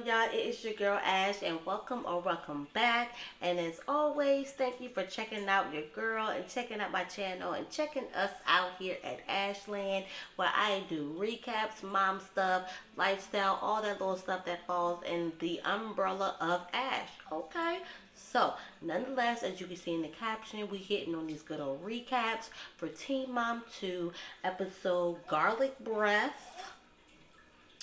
y'all? It is your girl Ash, and welcome back. And as always, thank you for checking out your girl and checking out my channel and checking us out here at Ashland, where I do recaps, mom stuff, lifestyle, all that little stuff that falls in the umbrella of Ash. Okay. So, nonetheless, as you can see in the caption, we hitting on these good old recaps for Teen Mom 2 episode Garlic Breath.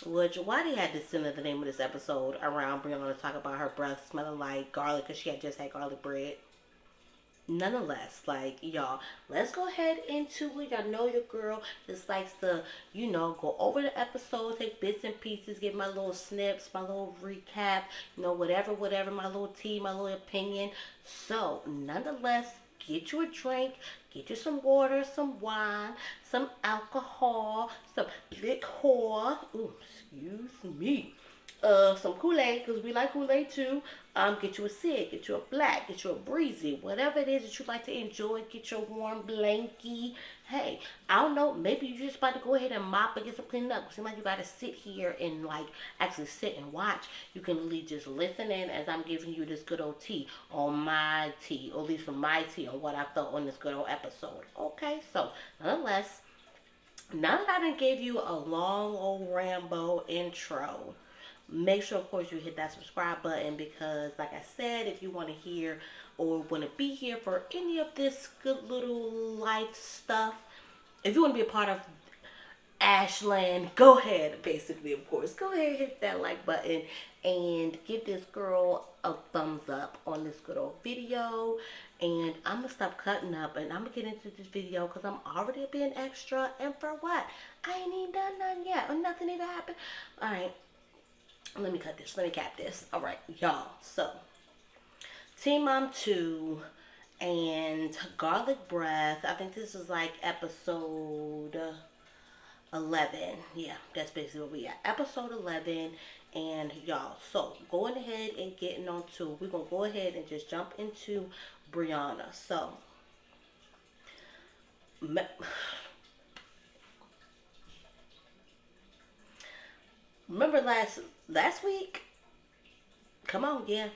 Which, why they had to send the name of this episode around Brianna to talk about her breath smelling like garlic because she had just had garlic bread. Nonetheless, like, y'all, let's go ahead into it. Y'all know your girl just likes to, go over the episode, take bits and pieces, get my little snips, my little recap, whatever, my little tea, my little opinion. So, nonetheless, get you a drink, get you some water, some wine, some alcohol, some liquor. Ooh, excuse me. Some Kool-Aid, because we like Kool-Aid too. Get you a Sig, get you a Black, get you a Breezy, whatever it is that you like to enjoy. Get your warm blankie. Hey, I don't know, maybe you're just about to go ahead and mop and get some cleaning up. It seems like you gotta sit here and actually sit and watch. You can really just listen in as I'm giving you this good old tea on my tea, or at least from my tea on what I felt on this good old episode. Okay, so nonetheless, now that I done gave you a long old Rambo intro, make sure, of course, you hit that subscribe button because, like I said, if you want to hear or want to be here for any of this good little life stuff, if you want to be a part of Ashland, go ahead, basically, of course, go ahead and hit that like button and give this girl a thumbs up on this good old video. And I'm going to stop cutting up and I'm going to get into this video because I'm already being extra. And for what? I ain't even done nothing yet or nothing even happened. All right. Let me cut this. Let me cap this. All right, y'all. So, Teen Mom 2 and Garlic Breath. I think this is like episode 11. Yeah, that's basically what we at. Episode 11. And y'all, so going ahead and getting on to, we're going to go ahead and just jump into Brianna. So, remember last week? Come on, yeah.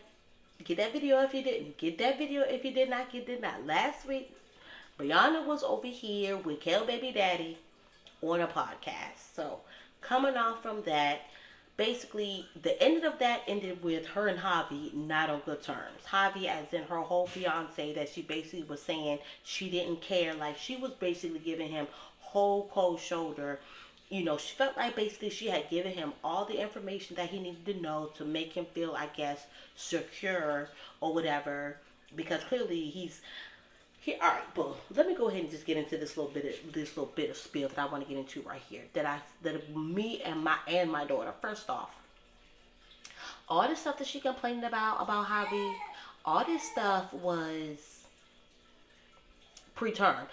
Get that video if you didn't. Get that video if you did not. Get it not. Last week, Brianna was over here with Kel Baby Daddy on a podcast. So, coming off from that, basically, the ending of that ended with her and Javi not on good terms. Javi, as in her whole fiance, that she basically was saying she didn't care. Like, she was basically giving him whole cold shoulder. She felt like basically she had given him all the information that he needed to know to make him feel, I guess, secure or whatever. Because clearly all right, boom. Let me go ahead and just get into this little bit of spiel that I want to get into right here. That me and my daughter. First off, all this stuff that she complained about Javi, all this stuff was preterm.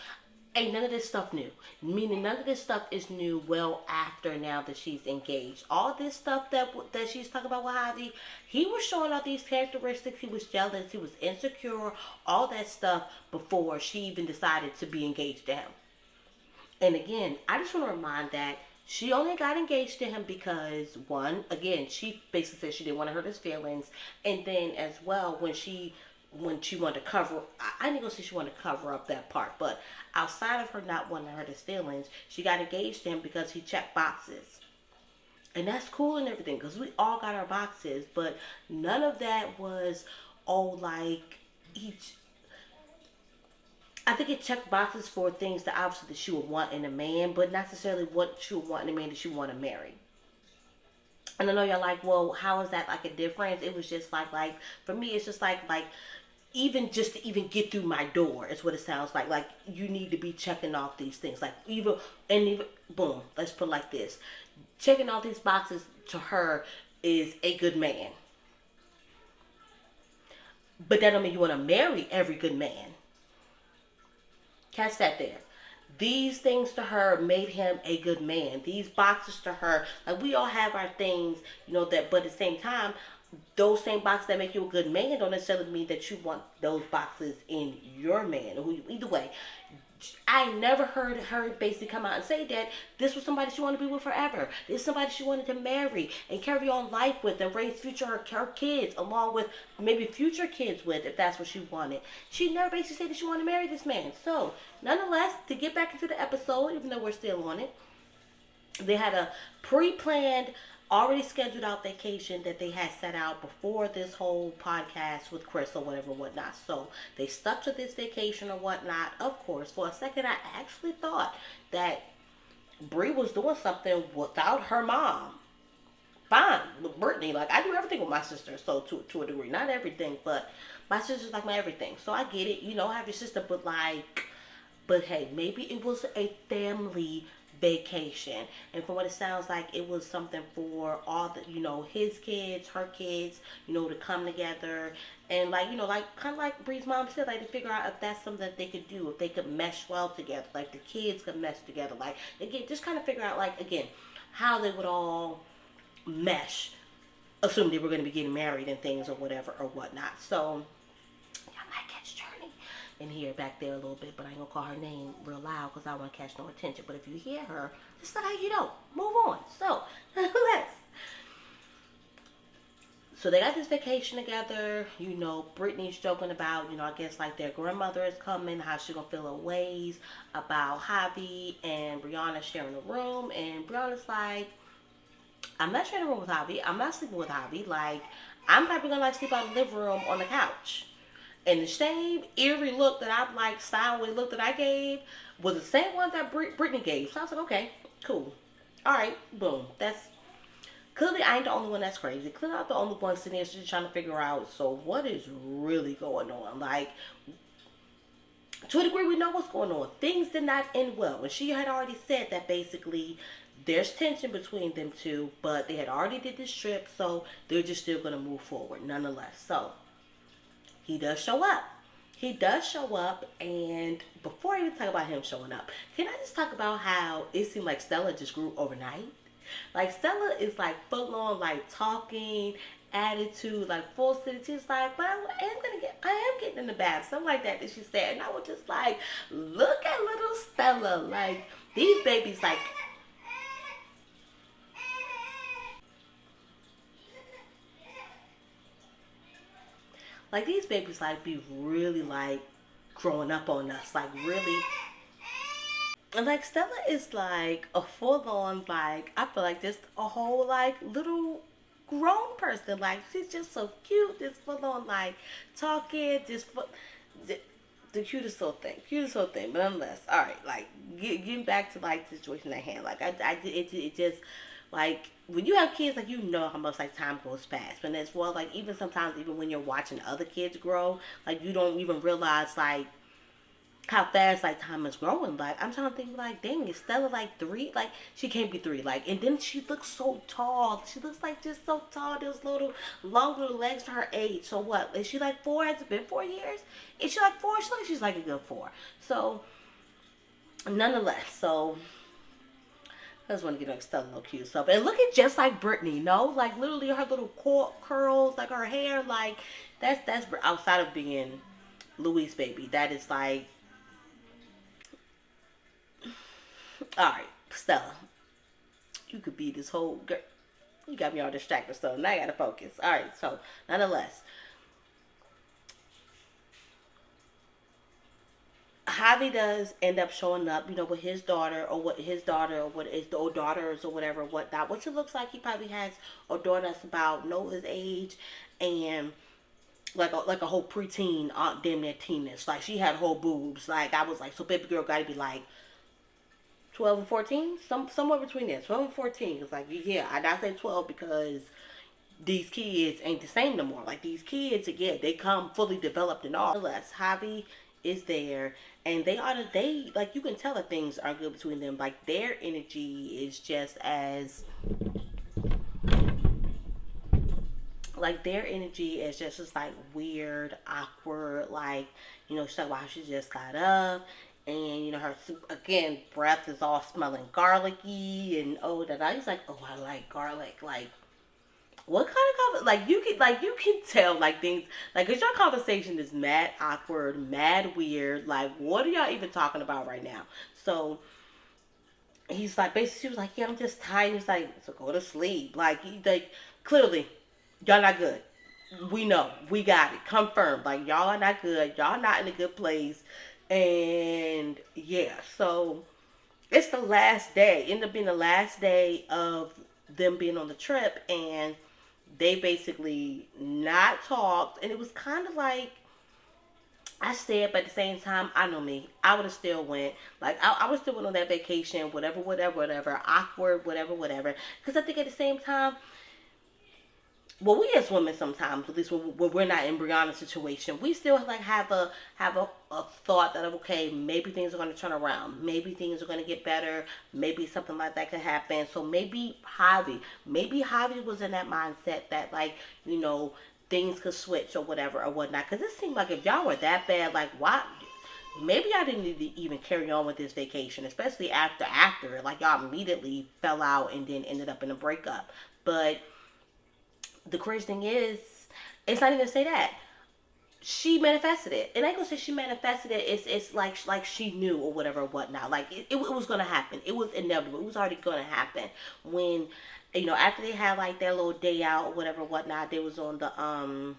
Ain't none of this stuff new. Meaning none of this stuff is new well after now that she's engaged. All this stuff that she's talking about with Javi, he was showing all these characteristics. He was jealous. He was insecure. All that stuff before she even decided to be engaged to him. And again, I just want to remind that she only got engaged to him because, one, again, she basically said she didn't want to hurt his feelings. And then as well, when she wanted to cover, I didn't go say she wanted to cover up that part, but outside of her not wanting to hurt his feelings, she got engaged to him because he checked boxes. And that's cool and everything, because we all got our boxes, but none of that was, I think it checked boxes for things that obviously that she would want in a man, but not necessarily what she would want in a man that she would want to marry. And I know y'all like, well, how is that like a difference? It was just like for me, it's just like even just to even get through my door is what it sounds like. Like, you need to be checking off these things. Like, even boom, let's put it like this. Checking off these boxes to her is a good man. But that don't mean you want to marry every good man. Catch that there. These things to her made him a good man. These boxes to her, like, we all have our things, but at the same time, those same boxes that make you a good man don't necessarily mean that you want those boxes in your man. Either way, I never heard her basically come out and say that this was somebody she wanted to be with forever. This is somebody she wanted to marry and carry on life with and raise her kids along with maybe future kids with if that's what she wanted. She never basically said that she wanted to marry this man. So, nonetheless, to get back into the episode, even though we're still on it, they had a pre-planned, already scheduled out vacation that they had set out before this whole podcast with Chris or whatever whatnot. So they stuck to this vacation or whatnot. Of course, for a second I actually thought that Bree was doing something without her mom. Fine with Brittany, like I do everything with my sister, so to a degree, not everything, but my sister's like my everything. So I get it, I have your sister, but hey, maybe it was a family vacation. And from what it sounds like, it was something for all the, his kids, her kids, to come together. And like kind of like Bree's mom said, like to figure out if that's something that they could do, if they could mesh well together, like the kids could mesh together. Like, again, just kind of figure out, like, again, how they would all mesh, assuming they were going to be getting married and things or whatever or whatnot. So, I might catch Journey in here back there a little bit, but I ain't gonna call her name real loud because I don't want to catch no attention. But if you hear her, just like how you know, move on. So, so they got this vacation together. Brittany's joking about, I guess like their grandmother is coming, how she gonna feel her ways about Javi and Brianna sharing a room, and Brianna's like, I'm not sharing a room with Javi. I'm not sleeping with Javi. Like, I'm probably gonna like sleep out in the living room on the couch. And the same eerie look that I'm like, sideways look that I gave was the same one that Brittany gave. So I was like, okay, cool. All right, boom. That's clearly I ain't the only one that's crazy. Clearly I'm the only one sitting here just trying to figure out, so what is really going on? Like, to a degree, we know what's going on. Things did not end well. And she had already said that basically there's tension between them two, but they had already did this trip, so they're just still going to move forward nonetheless. So, he does show up. He does show up, and before I even talk about him showing up, can I just talk about how it seemed like Stella just grew overnight? Like, Stella is like full on, like, talking, attitude, like full city. She's like, but I am getting in the bath, something like that she said. And I was just like, look at little Stella. Like, these babies, like these babies, like, be really, like, growing up on us, like, really. And, like, Stella is, like, a full-on, like, I feel like just a whole, like, little grown person. Like, she's just so cute, just full-on, like, talking, the cutest little thing. Cutest little thing. But nonetheless, alright, like, getting back to, like, the situation at hand. Like, it just, like, when you have kids, like, how much, like, time goes fast. And as well, like, even sometimes, even when you're watching other kids grow, like, you don't even realize, like, how fast, like, time is growing. Like, I'm trying to think, like, dang, is Stella, like, 3? Like, she can't be 3. Like, and then she looks so tall. She looks, like, just so tall. Those little, long little legs for her age. So what? Is she, like, 4? Has it been 4 years? Is she, like, 4? She looks like she's, like, a good 4. So, nonetheless, so I just want to get like Stella little cute stuff. And looking just like Brittany, no? Like, literally her little curls, like her hair, like, that's outside of being Louise' baby. That is like, alright, Stella, you could be this whole girl. You got me all distracted, so now I gotta focus. Alright, so, nonetheless, Javi does end up showing up, with his daughter, or what is the old daughters or whatever, whatnot. Which it looks like he probably has a daughter that's about Noah's age, and like a whole preteen, damn near teenish. Like, she had whole boobs. Like, I was like, so baby girl got to be like 12 and 14, somewhere between there, 12 and 14. It's like, yeah, I say 12 because these kids ain't the same no more. Like, these kids, again, they come fully developed and all. Nonetheless, Javi is there, and they like, you can tell that things are good between them. Like, their energy is just as, like, their energy is just like weird, awkward. Like, she's talking about how she just got up, and her, again, breath is all smelling garlicky, and oh, that I was like, oh, I like garlic. Like, What kind of you can tell like things like cause your conversation is mad awkward, mad weird. Like what are y'all even talking about right now? So he's like basically she was like, yeah, I'm just tired. He's like, so go to sleep. Like clearly y'all not good. We know, we got it confirmed. Like y'all are not good. Y'all not in a good place. And yeah, so it's the last day. Ended up being the last day of them being on the trip, and they basically not talked, and it was kind of like I said, but at the same time, I know me. I would have still went. Like I would still went on that vacation, whatever, awkward, whatever. Because I think at the same time, well, we as women sometimes, at least when we're not in Brianna's situation, we still like have a thought that okay, maybe things are going to turn around, maybe things are going to get better, maybe something like that could happen. So maybe Javi was in that mindset that like you know things could switch or whatever or whatnot. Because it seemed like if y'all were that bad, like why? Maybe I didn't need to even carry on with this vacation, especially after like y'all immediately fell out and then ended up in a breakup. But the crazy thing is, it's not even say that she manifested it, and I ain't gonna say she manifested it. It's like she knew or whatever or whatnot. Like it was gonna happen. It was inevitable. It was already gonna happen when after they had like their little day out or whatever whatnot. They was on the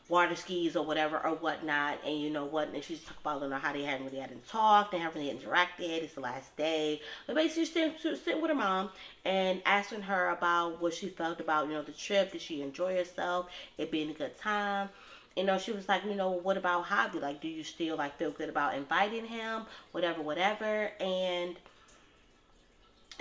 water skis or whatever or whatnot, and you know what? And she's talking about how they haven't really hadn't talked, they haven't really interacted. It's the last day, but basically sitting with her mom and asking her about what she felt about the trip. Did she enjoy herself? It being a good time. She was like, what about Javi? Like, do you still like feel good about inviting him? Whatever. And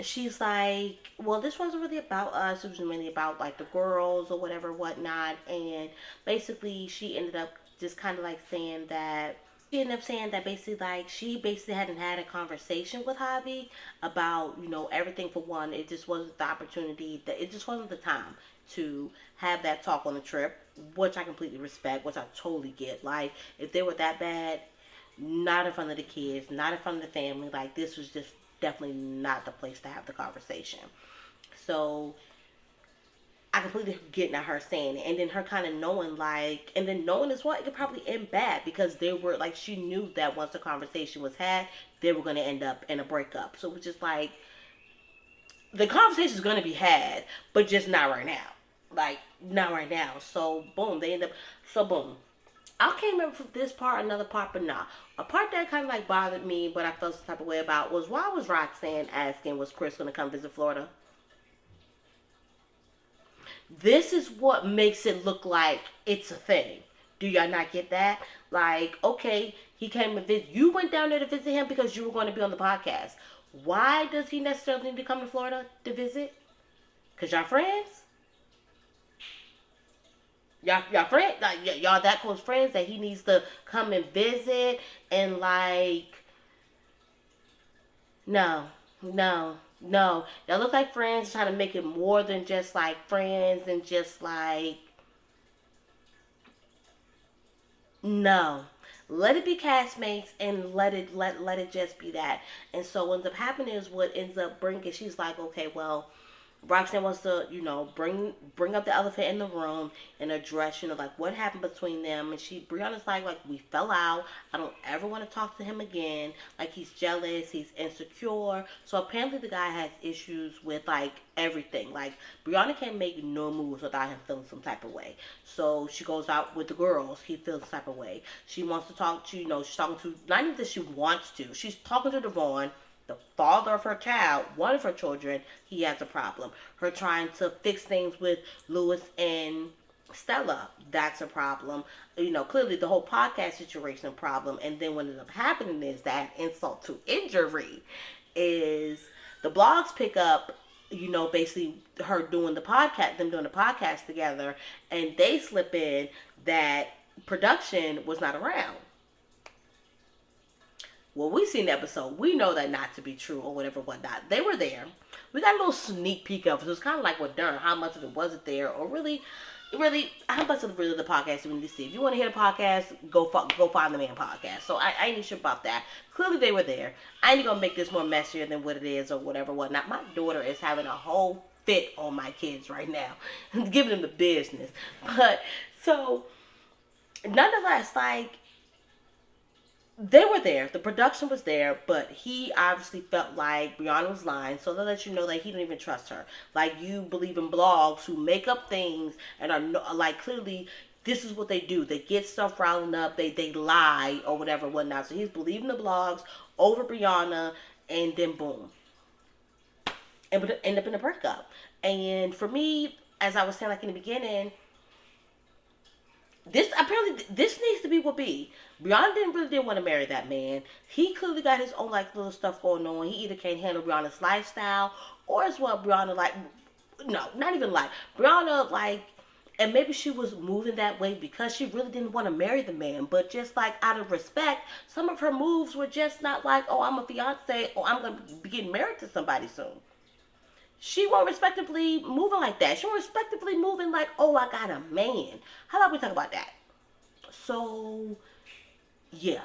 she's like, well, this wasn't really about us. It was really about like the girls or whatever, whatnot. And basically, she ended up just kind of like saying that. She ended up saying that basically, like, she basically hadn't had a conversation with Javi about, everything for one. It just wasn't the opportunity, that it just wasn't the time to have that talk on the trip, which I completely respect, which I totally get. Like, if they were that bad, not in front of the kids, not in front of the family. Like this was just definitely not the place to have the conversation. So I completely get now her saying it, and then her kind of knowing like, and then knowing as well, it could probably end bad because they were like she knew that once the conversation was had, they were going to end up in a breakup. So it was just like the conversation is going to be had, but just not right now. Like not right now. So boom, they end up. So boom, I can't remember from this part, another part, but nah. A part that kind of like bothered me, but I felt some type of way about was why was Roxanne asking was Chris going to come visit Florida? This is what makes it look like it's a thing. Do y'all not get that? Like, okay, he came to visit. You went down there to visit him because you were going to be on the podcast. Why does he necessarily need to come to Florida to visit? Because y'all friends? Y'all friends? Like, y'all that close friends that he needs to come and visit and like, no, no. Y'all look like friends trying to make it more than just like friends and just like, no. Let it be castmates and let it just be that. And so what ends up happening is what ends up bringing. She's like, okay, well, Roxanne wants to, bring up the elephant in the room and address, like what happened between them. And Brianna's like we fell out. I don't ever want to talk to him again. Like he's jealous, he's insecure. So apparently the guy has issues with like everything. Like Brianna can't make no moves without him feeling some type of way. So she goes out with the girls. He feels some type of way. She wants to talk to, she's talking to, not even that she wants to. She's talking to Devon, the father of her child, one of her children. He has a problem. Her trying to fix things with Lewis and Stella, that's a problem. Clearly the whole podcast situation a problem. And then what ends up happening is that insult to injury is the blogs pick up, basically her doing the podcast, them doing the podcast together, and they slip in that production was not around. Well, we seen the episode. We know that not to be true or whatever, whatnot. They were there. We got a little sneak peek of it. So it's kind of like, well, darn, how much of it wasn't there, or really, how much of really the podcast do we need to see? If you want to hear the podcast, go find the man podcast. So I ain't sure about that. Clearly they were there. I ain't gonna make this more messier than what it is or whatever, whatnot. My daughter is having a whole fit on my kids right now. Giving them the business. But so nonetheless, like they were there. The production was there, but he obviously felt like Brianna was lying. So they let you know that he didn't even trust her. Like you believe in blogs who make up things and are no, like clearly this is what they do. They get stuff riling up. They lie or whatever whatnot. So he's believing the blogs over Brianna, and then boom, and would end up in a breakup. And for me, as I was saying like in the beginning, this needs to be what be. Brianna didn't want to marry that man. He clearly got his own like little stuff going on. He either can't handle Brianna's lifestyle or as well Brianna like no, not even like Brianna like and maybe she was moving that way because she really didn't want to marry the man, but just like out of respect, some of her moves were just not like, oh, I'm a fiance or I'm gonna be getting married to somebody soon. She won't respectably moving like that. She won't respectably moving like, oh, I got a man. How about we talk about that? So, yeah,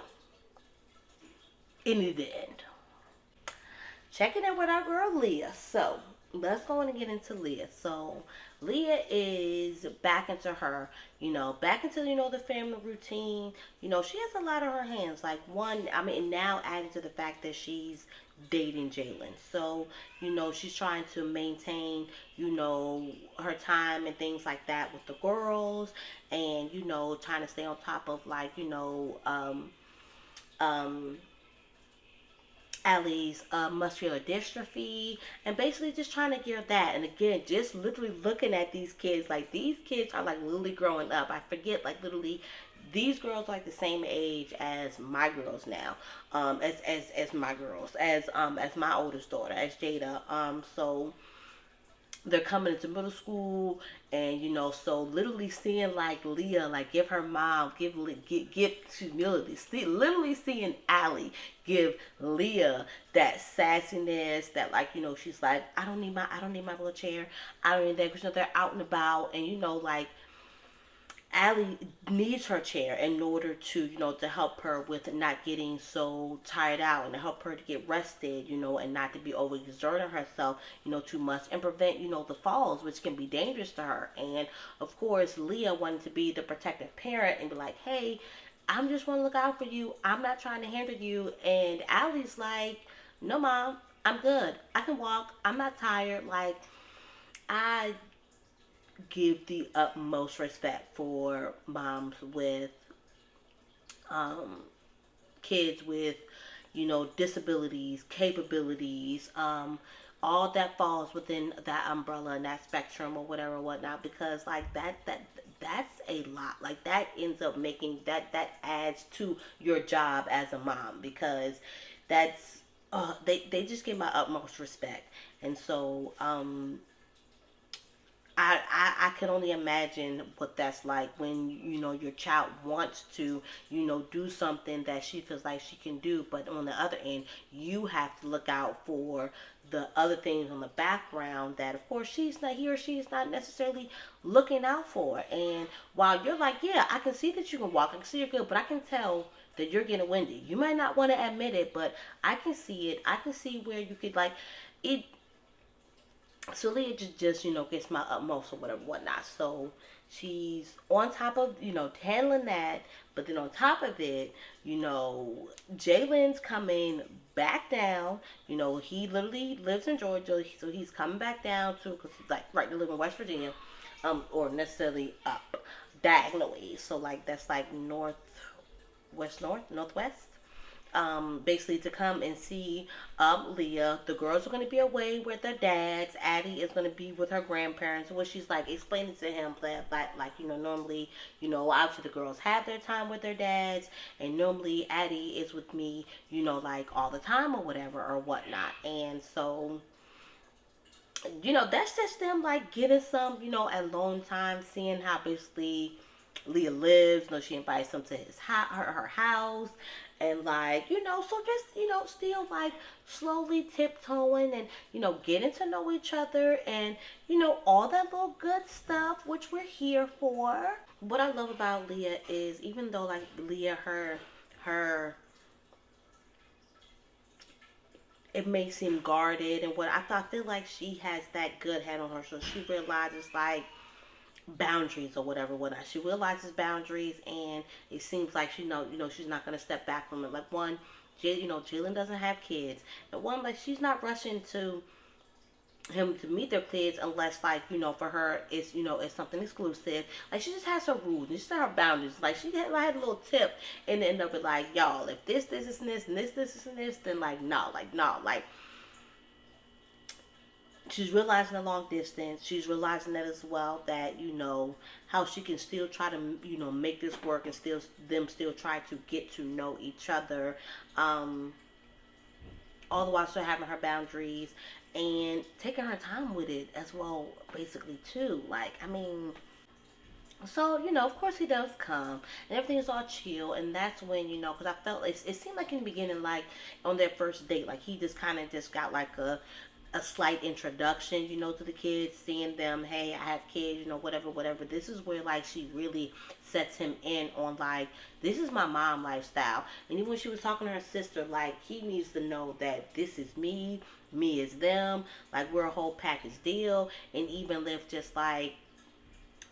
it needed to end. Checking in with our girl Leah. So, let's go on and get into Leah. So, Leah is back into her, back into, the family routine. She has a lot on her hands. Like, one, I mean, now adding to the fact that she's dating Jalen. So, she's trying to maintain, her time and things like that with the girls and, trying to stay on top of, like, um, Allie's muscular dystrophy and basically just trying to gear that. And again, just literally looking at these kids, like these kids are like literally growing up. I forget, like literally these girls are like the same age as my girls now, as my girls, as my oldest daughter, as Jada. So they're coming into middle school, and so literally seeing like Leah like give her mom give humility, literally seeing Allie give Leah that sassiness, that like she's like, I don't need my little chair, I don't need that, because they're out and about, and like Allie needs her chair in order to, to help her with not getting so tired out and to help her to get rested, and not to be overexerting herself, too much and prevent, the falls, which can be dangerous to her. And of course, Leah wanted to be the protective parent and be like, hey, I'm just want to look out for you. I'm not trying to handle you. And Allie's like, no, mom, I'm good. I can walk. I'm not tired. Like, I give the utmost respect for moms with um, kids with, disabilities, capabilities, all that falls within that umbrella and that spectrum or whatever, whatnot, because like that's a lot. Like that ends up making that adds to your job as a mom, because that's they just give my utmost respect. And so I can only imagine what that's like when your child wants to do something that she feels like she can do, but on the other end you have to look out for the other things on the background that of course he or she is not necessarily looking out for. And while you're like, yeah, I can see that you can walk, I can see you're good, but I can tell that you're getting winded. You might not want to admit it, but I can see it. I can see where you could like it. So Leah just gets my utmost or whatever whatnot. So she's on top of handling that, but then on top of it, Jalen's coming back down. He literally lives in Georgia, so he's coming back down to, cause he's like right to live in West Virginia, or necessarily up diagonally. So like that's like northwest, basically to come and see Leah. The girls are going to be away with their dads. Addie is going to be with her grandparents. What she's like explaining to him that like normally obviously the girls have their time with their dads, and normally Addie is with me like all the time or whatever or whatnot. And so that's just them like getting some alone time, seeing how basically Leah lives. She invites them to her house, and like so just still like slowly tiptoeing and getting to know each other, and all that little good stuff which we're here for. What I love about Leah is, even though like Leah her it may seem guarded and what I feel like she has that good head on her, so she realizes like boundaries or whatever, whatnot. She realizes boundaries, and it seems like she she's not gonna step back from it. Like one, Jalen doesn't have kids, and one, like she's not rushing to him to meet their kids unless like for her it's something exclusive. Like she just has her rules and she has her boundaries. Like she had like a little tip in the end of it, like y'all, if this is this and this and this, then like no, like she's realizing the long distance. She's realizing that as well, that how she can still try to make this work and still try to get to know each other, all the while still having her boundaries and taking her time with it as well, basically too. Like I mean, so of course he does come, and everything is all chill, and that's when because I felt it seemed like in the beginning, like on their first date, like he just kind of just got like a slight introduction, to the kids, seeing them, hey, I have kids, whatever, whatever. This is where like she really sets him in on like, this is my mom lifestyle. And even when she was talking to her sister, like he needs to know that this is me is them, like we're a whole package deal. And even if just like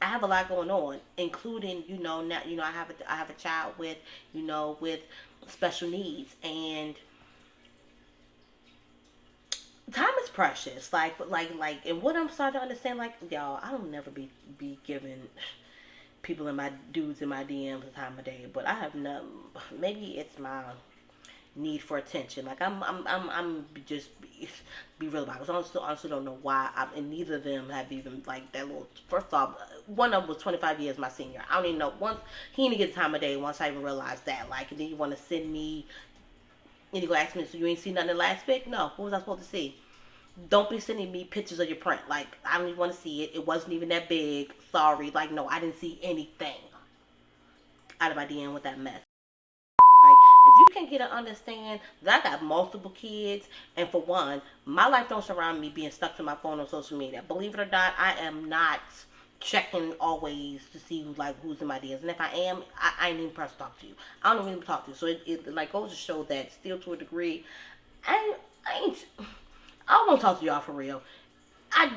I have a lot going on, including now I have a child with with special needs, and time is precious. And what I'm starting to understand, like y'all, I don't never be giving people in my dudes in my DMs the time of day, but I have no. Maybe it's my need for attention. Like I'm just be real about it. 'Cause I honestly don't know why. And neither of them have even like that little. First off, one of them was 25 years my senior. I don't even know. Once he didn't get the time of day. Once I even realized that, like, and then you want to send me. And you go ask me, so you ain't seen nothing in the last pic? No. What was I supposed to see? Don't be sending me pictures of your print. Like, I don't even want to see it. It wasn't even that big. Sorry. Like, no, I didn't see anything out of my DM with that mess. Like, if you can get an understand that I got multiple kids, and for one, my life don't surround me being stuck to my phone on social media. Believe it or not, I am not checking always to see who's in my DMs. And if I am, I ain't even press talk to you. I don't even talk to you. So it like goes to show that still to a degree, I won't talk to y'all for real.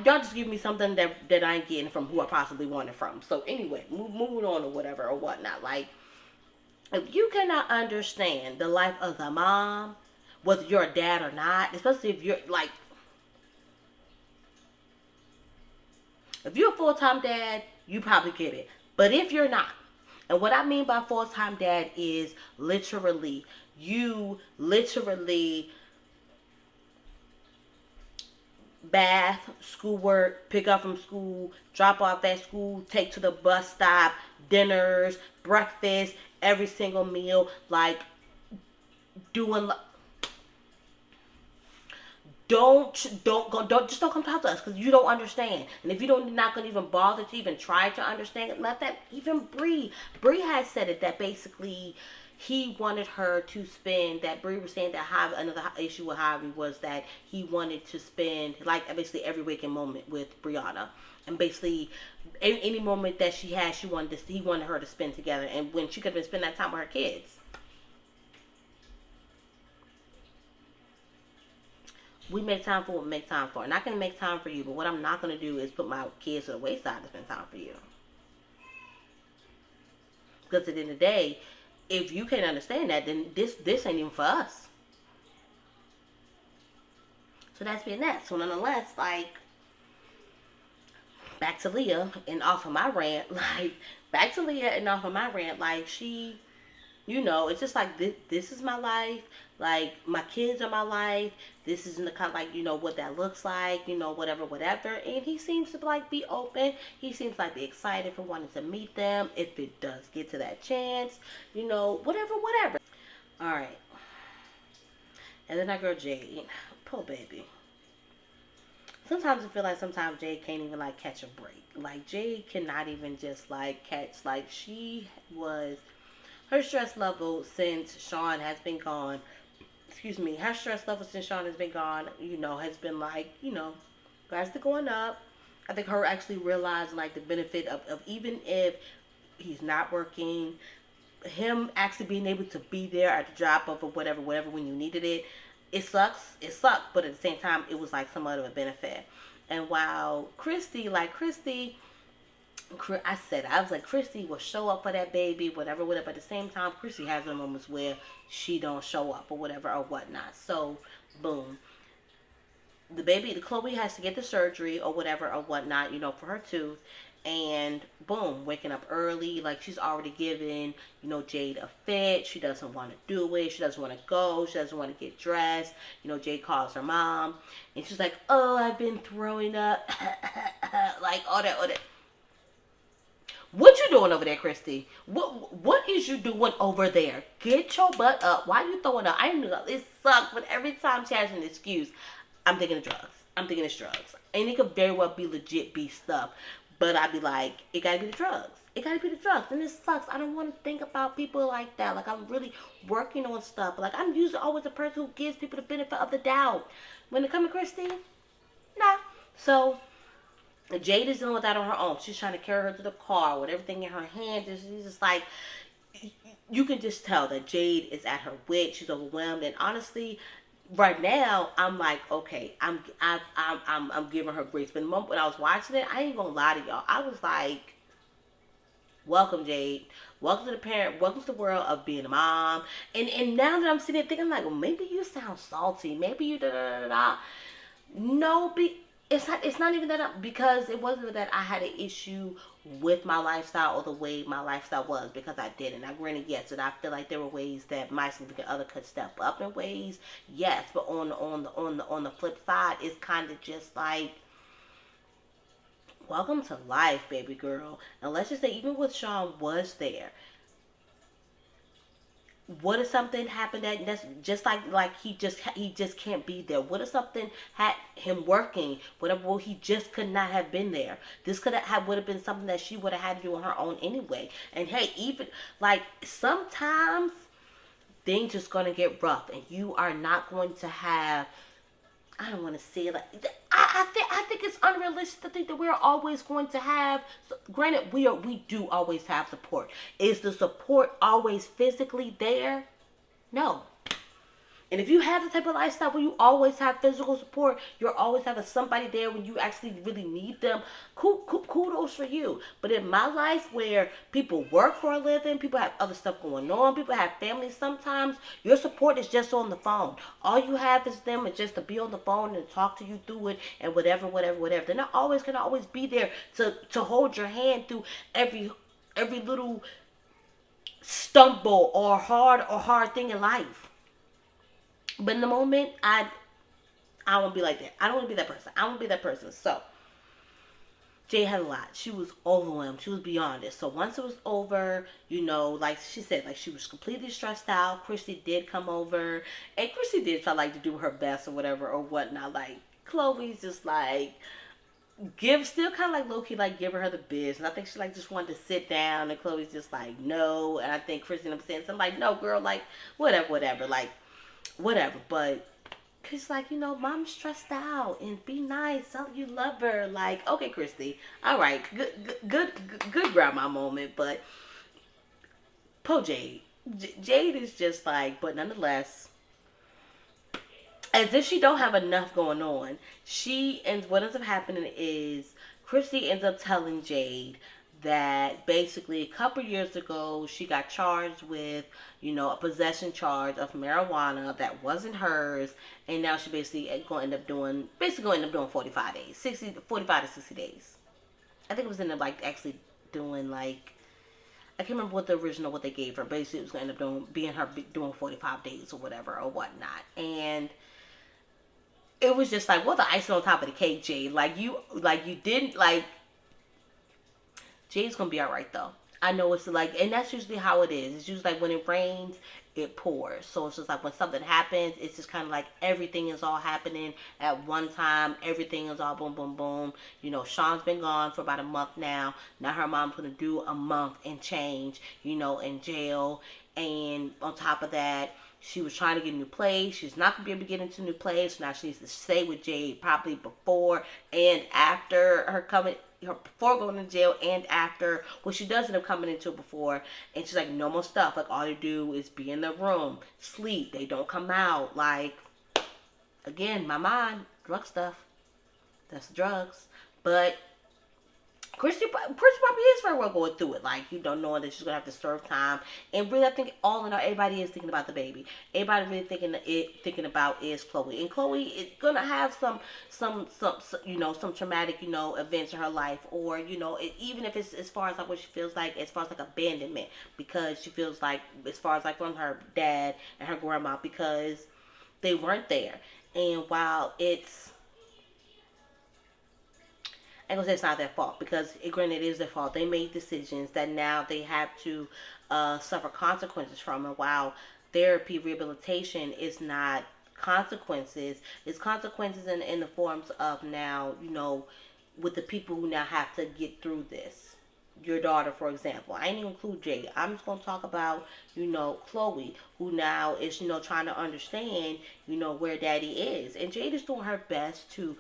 Y'all just give me something that I ain't getting from who I possibly want it from. So anyway, moving on or whatever or whatnot. Like, if you cannot understand the life of the mom, whether you're a dad or not, especially if you're like, if you're a full-time dad, you probably get it. But if you're not, and what I mean by full-time dad is literally, you literally bath, schoolwork, pick up from school, drop off at school, take to the bus stop, dinners, breakfast, every single meal, like doing. Don't come talk to us because you don't understand. And if you don't, not gonna even bother to even try to understand it, not that even Bree has said it, that basically he wanted her to spend, that Bree was saying that Javi, another issue with Javi was that he wanted to spend like basically every waking moment with Brianna, and basically any moment that she had, he wanted her to spend together, and when she could have been spending that time with her kids. We make time for what we make time for. And I can make time for you, but what I'm not going to do is put my kids to the wayside to spend time for you. Because at the end of the day, if you can't understand that, then this ain't even for us. So that's being that. So nonetheless, like, back to Leah and off of my rant, like, she, it's just like, this is my life. Like, my kids are my life. This is in the kind of like, what that looks like, whatever, whatever. And he seems to like be open. He seems like be excited for wanting to meet them if it does get to that chance, whatever, whatever. All right. And then our girl Jade, poor baby. Sometimes I feel like sometimes Jade can't even like catch a break. Like, Jade cannot even just like catch, like, her stress level since Sean has been gone. Her stress level since Sean has been gone, has been like, gradually going up. I think her actually realizing like the benefit of even if he's not working, him actually being able to be there at the drop of or whatever when you needed it, it sucks. It sucked, but at the same time, it was like somewhat of a benefit. And while Christy, I was like, Christy will show up for that baby, whatever, whatever. At the same time, Christy has her moments where she don't show up or whatever or whatnot. So, boom. The Chloe has to get the surgery or whatever or whatnot, for her tooth. And boom, waking up early, like she's already given, Jade a fit. She doesn't want to do it. She doesn't want to go. She doesn't want to get dressed. Jade calls her mom, and she's like, "Oh, I've been throwing up," like all that. What you doing over there, Christy? What is you doing over there? Get your butt up. Why are you throwing up? I know it sucks, but every time she has an excuse, I'm thinking of drugs. I'm thinking it's drugs. And it could very well be legit be stuff. But I'd be like, it gotta be the drugs. It gotta be the drugs. And it sucks. I don't want to think about people like that. Like, I'm really working on stuff. Like, I'm usually always the person who gives people the benefit of the doubt. When it comes to Christy, nah. So, Jade is dealing with that on her own. She's trying to carry her to the car with everything in her hands. And she's just like, you can just tell that Jade is at her wit. She's overwhelmed. And honestly, right now, I'm like, okay, I'm giving her grace. But the moment when I was watching it, I ain't gonna lie to y'all. I was like, welcome, Jade. Welcome to the parent. Welcome to the world of being a mom. And now that I'm sitting there thinking, like, well, maybe you sound salty. Maybe you da da da da. No, it's not even that because it wasn't that I had an issue with my lifestyle or the way my lifestyle was, because I didn't. I granted, yes, and I feel like there were ways that my significant other could step up in ways, yes, but on the flip side, it's kind of just like, welcome to life, baby girl. And let's just say, even with Sean was there, what if something happened that's just like he just can't be there? What if something had him working? Whatever, well, he just could not have been there. This would have been something that she would have had to do on her own anyway. And hey, even like sometimes things just gonna get rough, and you are not going to have. I don't want to say it like I think it's unrealistic to think that we're always going to have. Granted, we do always have support. Is the support always physically there? No. And if you have the type of lifestyle where you always have physical support, you're always having somebody there when you actually really need them, kudos for you. But in my life, where people work for a living, people have other stuff going on, people have families, sometimes your support is just on the phone. All you have is them, and just to be on the phone and talk to you through it and whatever. They're not always going to always be there to hold your hand through every little stumble or hard thing in life. But in the moment, I want to be like that. I don't want to be that person. I want to be that person. So, Jay had a lot. She was overwhelmed. She was beyond it. So once it was over, like she said, like she was completely stressed out. Christy did come over. And Christy did try like to do her best or whatever or whatnot. Like, Chloe's just like, still kind of like low-key like giving her the biz. And I think she like just wanted to sit down. And Chloe's just like, no. And I think Christy ended up saying something like, no, girl, like, whatever. Like, whatever, but it's like, mom's stressed out and be nice, tell you love her. Like, okay, Christy, all right, good grandma moment. But poor Jade is just like, but nonetheless, as if she don't have enough going on, what ends up happening is Christy ends up telling Jade that basically a couple years ago she got charged with, a possession charge of marijuana that wasn't hers, and now she basically going to end up doing 45 days, 45 to 60 days. I think it was end up like actually doing like, I can't remember what they gave her. Basically, it was going to end up doing 45 days or whatever or whatnot, and it was just like, what the icing on top of the cake, Jade? Like you didn't like. Jade's gonna be alright though. I know it's like, and that's usually how it is. It's usually like when it rains, it pours. So it's just like when something happens, it's just kind of like everything is all happening at one time. Everything is all boom, boom, boom. Sean's been gone for about a month now. Now her mom's gonna do a month and change, in jail. And on top of that, she was trying to get a new place. She's not going to be able to get into a new place. Now she needs to stay with Jade probably before and after before going to jail and after. Well, she does end up coming into it before. And she's like, no more stuff. Like, all they do is be in the room, sleep. They don't come out. Like, Again, my mind, drug stuff. That's drugs. But Christy probably is very well going through it. Like, you don't know that she's gonna have to serve time. And really, I think all in all, everybody is thinking about the baby. Everybody really thinking about is Chloe. And Chloe is gonna have some some traumatic events in her life, or even if it's as far as like what she feels like, as far as like abandonment, because she feels like as far as like from her dad and her grandma, because they weren't there. And while it's I ain't gonna say it's not their fault, because granted it is their fault. They made decisions that now they have to suffer consequences from. And while therapy rehabilitation is not consequences, it's consequences in the forms of now with the people who now have to get through this. Your daughter, for example. I ain't even include Jade. I'm just gonna talk about Chloe, who now is trying to understand where Daddy is, and Jade is doing her best to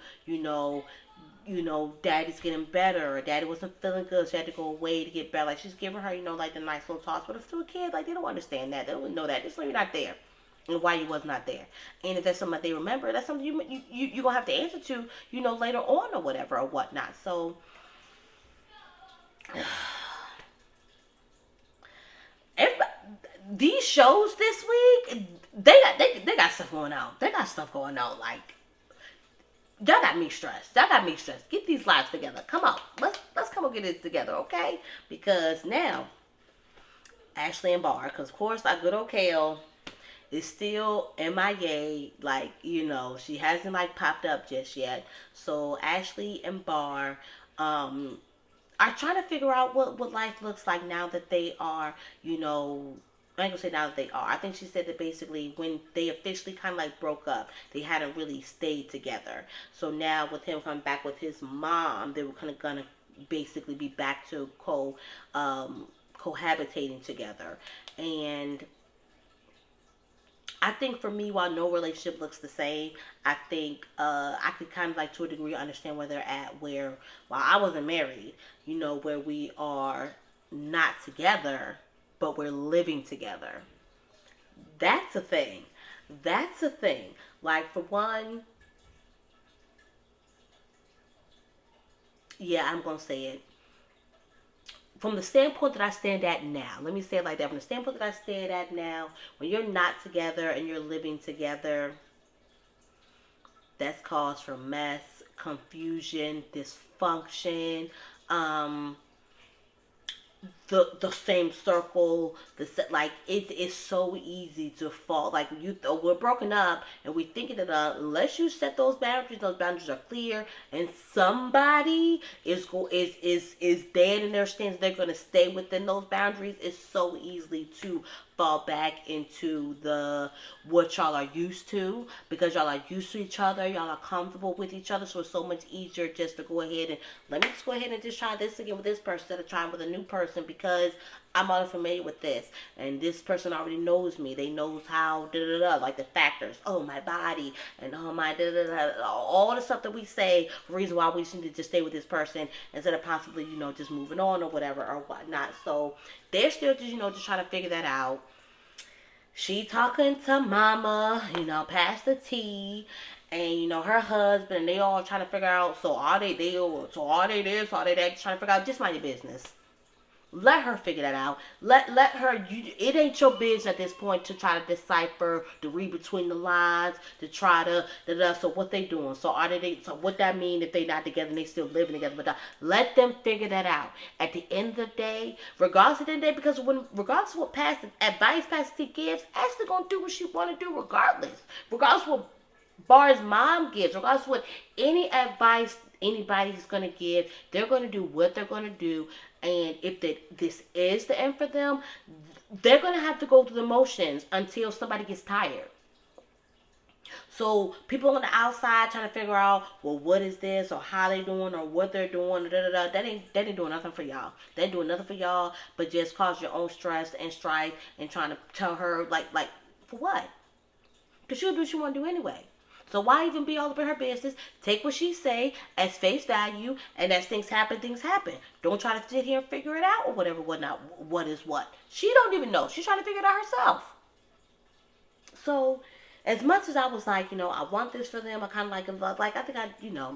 Daddy's getting better, or Daddy wasn't feeling good, so she had to go away to get better. Like, she's giving her, like the nice little toss. But if to a kid, like, they don't understand that. They don't know that. Just know you're not there, and why you was not there. And if that's something that they remember, that's something you gonna have to answer to, later on or whatever or whatnot. So, everybody, these shows this week, they got stuff going on. They got stuff going on. Like, y'all got me stressed. Y'all got me stressed. Get these lives together. Come on. Let's come and get it together, okay? Because now, Ashley and Barr, because of course our good old Kale is still MIA. Like, she hasn't like popped up just yet. So Ashley and Barr are trying to figure out what life looks like now that they are, I ain't gonna say now that they are. I think she said that basically when they officially kind of like broke up, they hadn't really stayed together. So now with him coming back with his mom, they were kind of gonna basically be back to cohabitating together. And I think for me, while no relationship looks the same, I think I could kind of like to a degree understand where they're at. Where while I wasn't married, where we are not together, but we're living together. That's a thing. That's a thing. Like, for one, yeah, I'm gonna say it. From the standpoint that I stand at now, let me say it like that. From the standpoint that I stand at now, when you're not together and you're living together, that's cause for mess, confusion, dysfunction, um, the same circle, like it is so easy to fall. Like, we're broken up and we thinking that unless you set those boundaries are clear, and somebody is dead in their stance, they're gonna stay within those boundaries. It's so easily to fall back into the what y'all are used to, because y'all are used to each other, y'all are comfortable with each other, so it's so much easier just to go ahead and let me just go ahead and just try this again with this person instead of trying with a new person, because I'm already familiar with this, and this person already knows me. They knows how like the factors. Oh, my body, and oh my all the stuff that we say. The reason why we just need to just stay with this person instead of possibly just moving on or whatever or whatnot. So they're still just just trying to figure that out. She talking to mama, pass the tea, and her husband, and they all trying to figure out. So are they this? Are they that? Trying to figure out. Just mind your business. Let her figure that out. Let her. It ain't your business at this point to try to decipher, to read between the lines, to try to. So what they doing? So are they? So what that mean if they not together and they still living together? But let them figure that out. At the end of the day, regardless of the day, because regardless of what Pastor T gives, Ashley gonna do what she want to do regardless. Regardless of what Bar's mom gives, regardless of what any advice anybody's gonna give, they're gonna do what they're gonna do. And if this is the end for them, they're gonna have to go through the motions until somebody gets tired. So people on the outside trying to figure out, well, what is this, or how they doing, or what they're doing, that ain't doing nothing for y'all. They ain't doing nothing for y'all, but just cause your own stress and strife and trying to tell her like for what? Because she'll do what she want to do anyway. So why even be all up in her business? Take what she say as face value, and as things happen, things happen. Don't try to sit here and figure it out or whatever, whatnot. What is what? She don't even know. She's trying to figure it out herself. So as much as I was like, I want this for them, I kind of like in love. Like, I think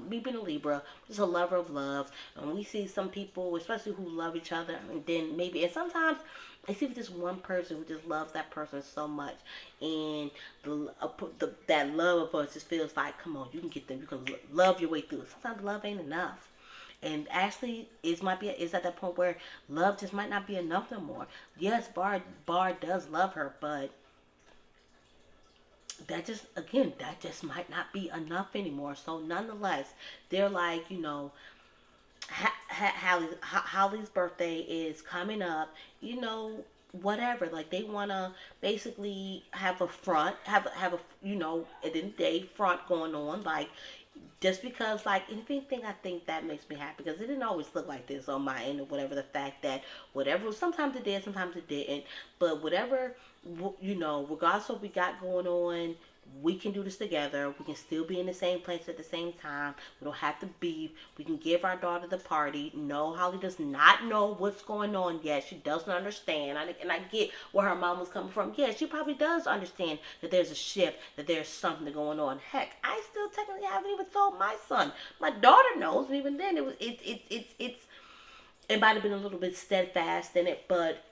me being a Libra, just a lover of love. And we see some people, especially who love each other, and then maybe, and sometimes it's even just one person who just loves that person so much. And that love of us just feels like, come on, you can get them, you can love your way through it. Sometimes love ain't enough. And Ashley is at that point where love just might not be enough no more. Yes, Bar does love her, but that just might not be enough anymore. So nonetheless, they're like, Holly's birthday is coming up, whatever. Like, they want to basically have a front, have a, at the end of the day, front going on. Like, just because, like, anything, I think that makes me happy, because it didn't always look like this on my end, or whatever. The fact that whatever, sometimes it did, sometimes it didn't, but whatever, regardless of what we got going on, we can do this together. We can still be in the same place at the same time. We don't have to beef. We can give our daughter the party. No, Holly does not know what's going on yet. She doesn't understand. And I get where her mom was coming from. Yeah, she probably does understand that there's a shift, that there's something going on. Heck, I still technically haven't even told my son. My daughter knows, and even then it might have been a little bit steadfast in it, but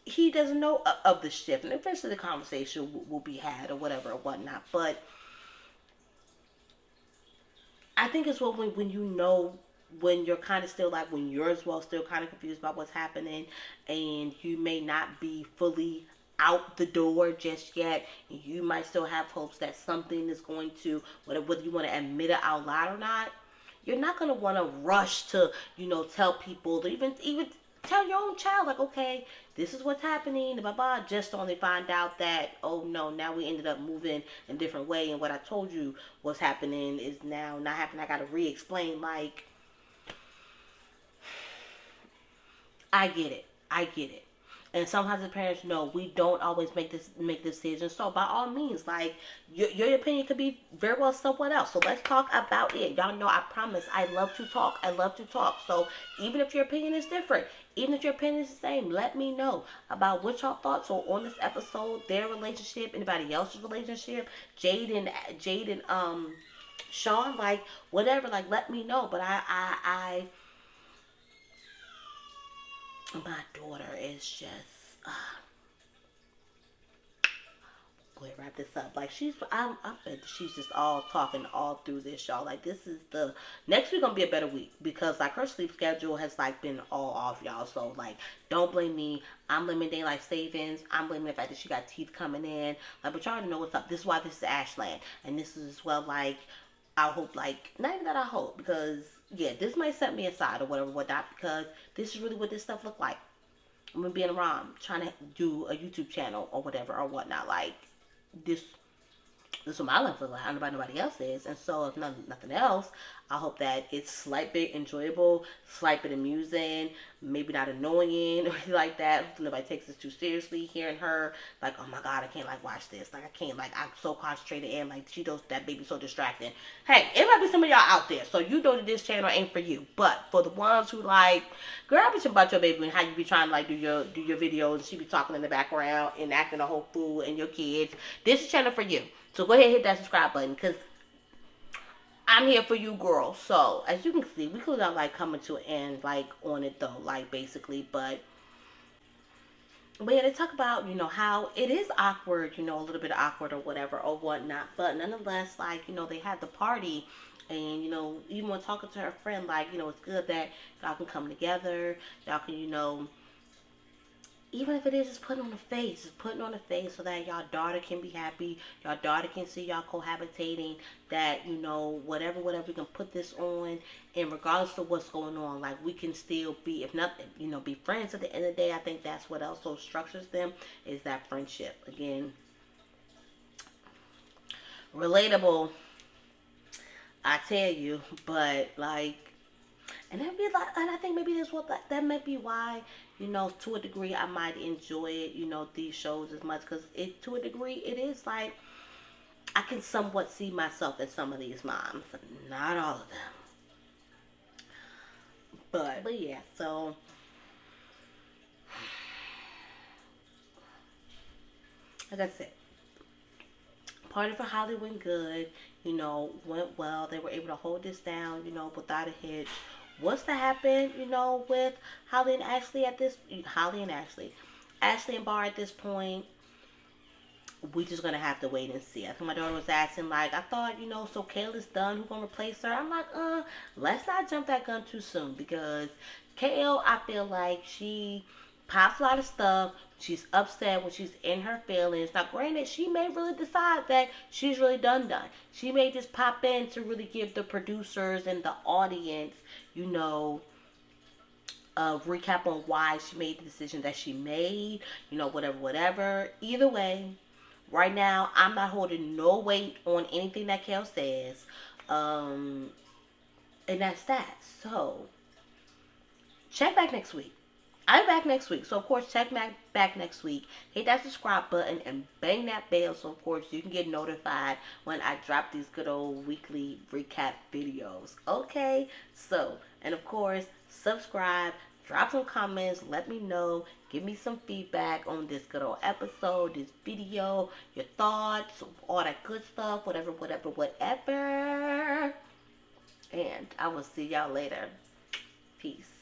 he doesn't know of the shift, and eventually the conversation will be had, or whatever, or whatnot. But I think it's when when you're kind of still, like, when you're as well still kind of confused about what's happening, and you may not be fully out the door just yet. You might still have hopes that something is going to, whether you want to admit it out loud or not. You're not going to want to rush to, tell people, to even tell your own child, like, okay, this is what's happening, blah blah, just to only find out that, oh no, now we ended up moving in a different way, and what I told you was happening is now not happening. I got to re-explain. Like, I get it. I get it. And sometimes the parents know we don't always make decisions. So by all means, like, your opinion could be very well someone else. So let's talk about it. Y'all know, I promise, I love to talk. I love to talk. So even if your opinion is different, even if your opinion is the same, let me know about what y'all thoughts are on this episode, their relationship, anybody else's relationship, Jade and Sean, like, whatever. Like, let me know. But my daughter is just, go ahead, wrap this up. Like, I bet she's just all talking all through this, y'all. Like, this is the next week gonna be a better week, because, like, her sleep schedule has, like, been all off, y'all. So, like, don't blame me. I'm blaming daylight savings. I'm blaming the fact that she got teeth coming in. Like, but y'all know what's up. This is why this is Ashland, and this is as well, like, I hope, like, not even that I hope, because yeah, this might set me aside or whatever, whatnot, because this is really what this stuff look like. I'm gonna be in Iran trying to do a YouTube channel or whatever or whatnot. Like, this this is what my life looks like. I don't know about nobody else's. And so, if nothing else, I hope that it's slight bit enjoyable, slight bit amusing, maybe not annoying or anything like that. Hopefully nobody takes this too seriously. Hearing her, like, oh my God, I can't, like, watch this. Like, I can't, like, I'm so concentrated, and, like, she does that baby so distracting. Hey, it might be some of y'all out there, so you know that this channel ain't for you. But for the ones who, like, girl, bitch about your baby and how you be trying to, like, do your videos, and she be talking in the background and acting a whole fool, and your kids, this is channel for you. So go ahead and hit that subscribe button, because I'm here for you, girl. So as you can see, we could have, like, coming to an end, like, on it though, like, basically. But yeah, they talk about, how it is awkward, a little bit awkward or whatever or whatnot. But nonetheless, like, they had the party, and, even when talking to her friend, like, it's good that y'all can come together. Y'all can, even if it is just putting on a face, just putting on a face so that y'all daughter can be happy, y'all daughter can see y'all cohabitating, that, whatever, we can put this on, and regardless of what's going on, like, we can still be, if not, be friends at the end of the day. I think that's what also structures them, is that friendship. Again, relatable, I tell you, but, like, and that'd be like, and I think maybe that's what that might be why, to a degree, I might enjoy it, these shows as much, because to a degree, it is like, I can somewhat see myself in some of these moms, not all of them, but yeah. So, like I said, party for Holly went good. You know, went well. They were able to hold this down, you know, without a hitch. What's to happen, you know, with Holly and Ashley at this Holly and Ashley and Bar at this point, we just gonna have to wait and see. I think my daughter was asking, like, I thought, you know, so Kayla's done, who gonna replace her? I'm like, let's not jump that gun too soon, because Kayla, I feel like she pops a lot of stuff. She's upset when she's in her feelings. Now, granted, she may really decide that she's really done. She may just pop in to really give the producers and the audience, you know, a recap on why she made the decision that she made, you know, whatever. Either way, right now, I'm not holding no weight on anything that Kel says. Um, and that's that. So, check back next week. I'm back next week. So, of course, check back next week. Hit that subscribe button and bang that bell so, of course, you can get notified when I drop these good old weekly recap videos. Okay? So, and of course, subscribe. Drop some comments. Let me know. Give me some feedback on this good old episode, this video, your thoughts, all that good stuff, whatever. And I will see y'all later. Peace.